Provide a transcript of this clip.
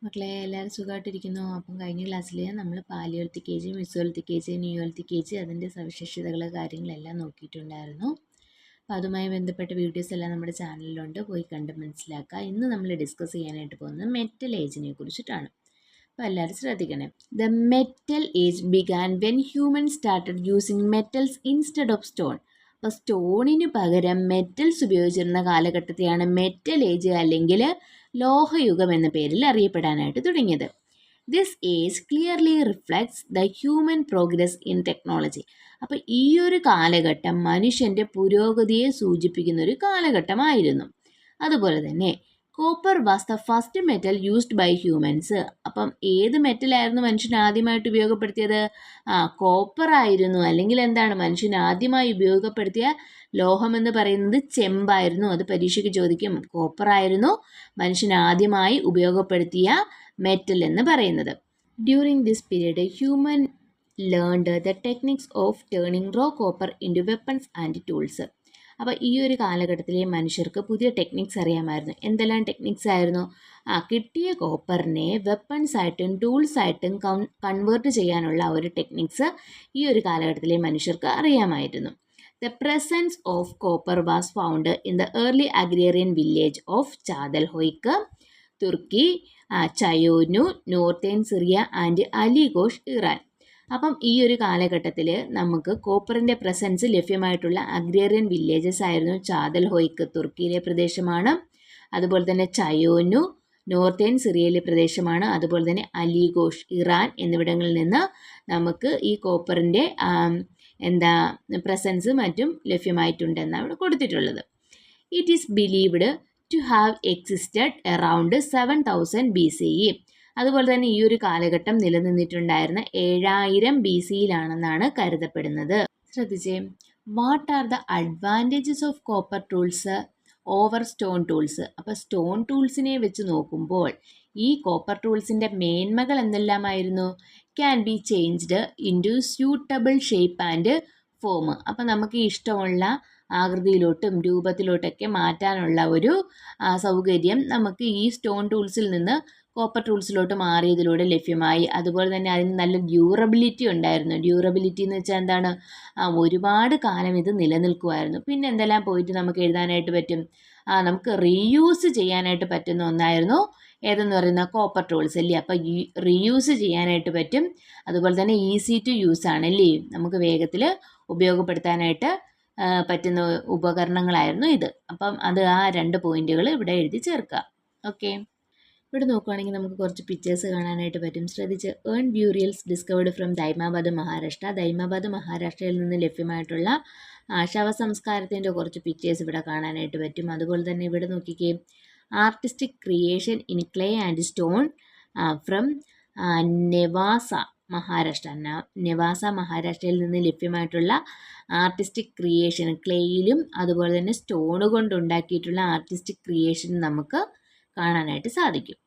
മക്കളെ എല്ലാവരും സുഖമായിട്ടിരിക്കുന്നു. അപ്പം കഴിഞ്ഞ ക്ലാസ്സിൽ നമ്മൾ പാലിയോളിത്തിക്കേജ്, മെസോളിത്തിക്കേജ്, നിയോളിത്തിക്കേജ് അതിൻ്റെ സവിശേഷതകൾ കാര്യങ്ങളെല്ലാം നോക്കിയിട്ടുണ്ടായിരുന്നു. അപ്പോൾ അതുമായി ബന്ധപ്പെട്ട വീഡിയോസ് എല്ലാം നമ്മുടെ ചാനലിലുണ്ട്, പോയി കണ്ട് മനസ്സിലാക്കുക. ഇന്ന് നമ്മൾ ഡിസ്കസ് ചെയ്യാനായിട്ട് പോകുന്നത് മെറ്റൽ ഏജിനെ കുറിച്ചിട്ടാണ്. അപ്പോൾ എല്ലാവരും ശ്രദ്ധിക്കണേ. The metal age began when human started using metals instead of stone. അപ്പോൾ സ്റ്റോണിന് പകരം മെറ്റൽസ് ഉപയോഗിച്ചിരുന്ന കാലഘട്ടത്തെയാണ് മെറ്റൽ ഏജ് അല്ലെങ്കിൽ ലോഹയുഗം എന്ന പേരിൽ അറിയപ്പെടാനായിട്ട് തുടങ്ങിയത്. This age clearly reflects the human progress in technology. അപ്പോൾ ഈ ഒരു കാലഘട്ടം മനുഷ്യൻ്റെ പുരോഗതിയെ സൂചിപ്പിക്കുന്ന ഒരു കാലഘട്ടമായിരുന്നു. അതുപോലെ തന്നെ copper was the first metal used by humans. അപ്പം ഏത് മെറ്റലായിരുന്നു മനുഷ്യൻ ആദ്യമായിട്ട് ഉപയോഗപ്പെടുത്തിയത്? കോപ്പർ ആയിരുന്നു. അല്ലെങ്കിൽ എന്താണ് മനുഷ്യൻ ആദ്യമായി ഉപയോഗപ്പെടുത്തിയ ലോഹം എന്ന് പറയുന്നത് ചെമ്പായിരുന്നു. അത് പരീക്ഷയ്ക്ക് ചോദിക്കും. കോപ്പർ ആയിരുന്നു മനുഷ്യൻ ആദ്യമായി ഉപയോഗപ്പെടുത്തിയ മെറ്റൽ എന്ന് പറയുന്നത്. During this period human learned the techniques of turning raw copper into weapons and tools. അപ്പോൾ ഈ ഒരു കാലഘട്ടത്തിലെ മനുഷ്യർക്ക് പുതിയ ടെക്നിക്സ് അറിയാമായിരുന്നു. എന്തെല്ലാം ടെക്നിക്സ് ആയിരുന്നു? കിട്ടിയ കോപ്പറിനെ വെപ്പൺസ് ആയിട്ടും ടൂൾസ് ആയിട്ടും കൺവേർട്ട് ചെയ്യാനുള്ള ഒരു ടെക്നിക്സ് ഈ ഒരു കാലഘട്ടത്തിലെ മനുഷ്യർക്ക് അറിയാമായിരുന്നു. The presence of copper was found in the early agrarian village of Chadalhoik, Turkey, Cayonu, northern Syria and Ali Kosh, Iran. അപ്പം ഈ ഒരു കാലഘട്ടത്തിൽ നമുക്ക് കോപ്പറിൻ്റെ പ്രസൻസ് ലഭ്യമായിട്ടുള്ള അഗ്രേറിയൻ വില്ലേജസ് ആയിരുന്നു ചാദൽഹോയ്ക്ക്, തുർക്കിയിലെ പ്രദേശമാണ്. അതുപോലെ തന്നെ ചയോനു, നോർത്തേൺ സിറിയയിലെ പ്രദേശമാണ്. അതുപോലെ തന്നെ അലിഗോഷ്, ഇറാൻ എന്നിവിടങ്ങളിൽ നിന്ന് നമുക്ക് ഈ കോപ്പറിൻ്റെ പ്രസൻസ് മറ്റും ലഭ്യമായിട്ടുണ്ടെന്നാണ് ഇവിടെ കൊടുത്തിട്ടുള്ളത്. It is believed to have existed around 7000 BCE. അതുപോലെ തന്നെ ഈ ഒരു കാലഘട്ടം നിലനിന്നിട്ടുണ്ടായിരുന്ന 7000 BCയിലാണെന്നാണ് കരുതപ്പെടുന്നത്. ശ്രദ്ധിച്ചേ, what are the advantages of copper tools over stone tools? അപ്പോൾ സ്റ്റോൺ ടൂൾസിനെ വെച്ച് നോക്കുമ്പോൾ ഈ കോപ്പർ ടൂൾസിൻ്റെ മേന്മകൾ എന്തെല്ലാമായിരുന്നു? Can be changed into suitable shape and form. അപ്പം നമുക്ക് ഇഷ്ടമുള്ള ആകൃതിയിലോട്ടും രൂപത്തിലോട്ടൊക്കെ മാറ്റാനുള്ള ഒരു സൗകര്യം നമുക്ക് ഈ സ്റ്റോൺ ടൂൾസിൽ നിന്ന് കോപ്പർ ടൂൾസിലോട്ട് മാറിയതിലൂടെ ലഭ്യമായി. അതുപോലെ തന്നെ അതിന് നല്ല ഡ്യൂറബിലിറ്റി ഉണ്ടായിരുന്നു. ഡ്യൂറബിലിറ്റി എന്ന് വെച്ചാൽ എന്താണ്? ഒരുപാട് കാലം ഇത് നിലനിൽക്കുമായിരുന്നു. പിന്നെ എന്തെല്ലാം പോയിട്ട് നമുക്ക് എഴുതാനായിട്ട് പറ്റും? നമുക്ക് റീയൂസ് ചെയ്യാനായിട്ട് പറ്റുന്ന ഒന്നായിരുന്നു ഏതെന്ന് പറയുന്ന കോപ്പർ ടൂൾസ് അല്ലേ. അപ്പോൾ റീയൂസ് ചെയ്യാനായിട്ട് പറ്റും. അതുപോലെ തന്നെ ഈസി ടു യൂസ് ആണല്ലേ, നമുക്ക് വേഗത്തിൽ ഉപയോഗപ്പെടുത്താനായിട്ട് പറ്റുന്ന ഉപകരണങ്ങളായിരുന്നു ഇത്. അപ്പം അത് ആ 2 പോയിന്റുകൾ ഇവിടെ എഴുതി ചേർക്കുക. ഓക്കെ, ഇവിടെ നോക്കുകയാണെങ്കിൽ നമുക്ക് കുറച്ച് പിക്ചേഴ്സ് കാണാനായിട്ട് പറ്റും. ശ്രദ്ധിച്ച്, ഏൺ ബ്യൂറിയൽസ് ഡിസ്കവേർഡ് ഫ്രം ദൈമാബാദ്, മഹാരാഷ്ട്ര. ദൈമാബാദ് മഹാരാഷ്ട്രയിൽ നിന്ന് ലഭ്യമായിട്ടുള്ള ശവസംസ്കാരത്തിൻ്റെ കുറച്ച് പിക്ചേഴ്സ് ഇവിടെ കാണാനായിട്ട് പറ്റും. അതുപോലെ തന്നെ ഇവിടെ നോക്കിക്കേ, artistic creation in clay and stone from Nevasa, Maharashtra. Nevasa മഹാരാഷ്ട്രയിൽ നിന്ന് ലഭ്യമായിട്ടുള്ള ആർട്ടിസ്റ്റിക് ക്രിയേഷൻ, ക്ലേയിലും അതുപോലെ തന്നെ സ്റ്റോൺ കൊണ്ടുണ്ടാക്കിയിട്ടുള്ള ആർട്ടിസ്റ്റിക് ക്രിയേഷൻ നമുക്ക് കാണാനായിട്ട് സാധിക്കും.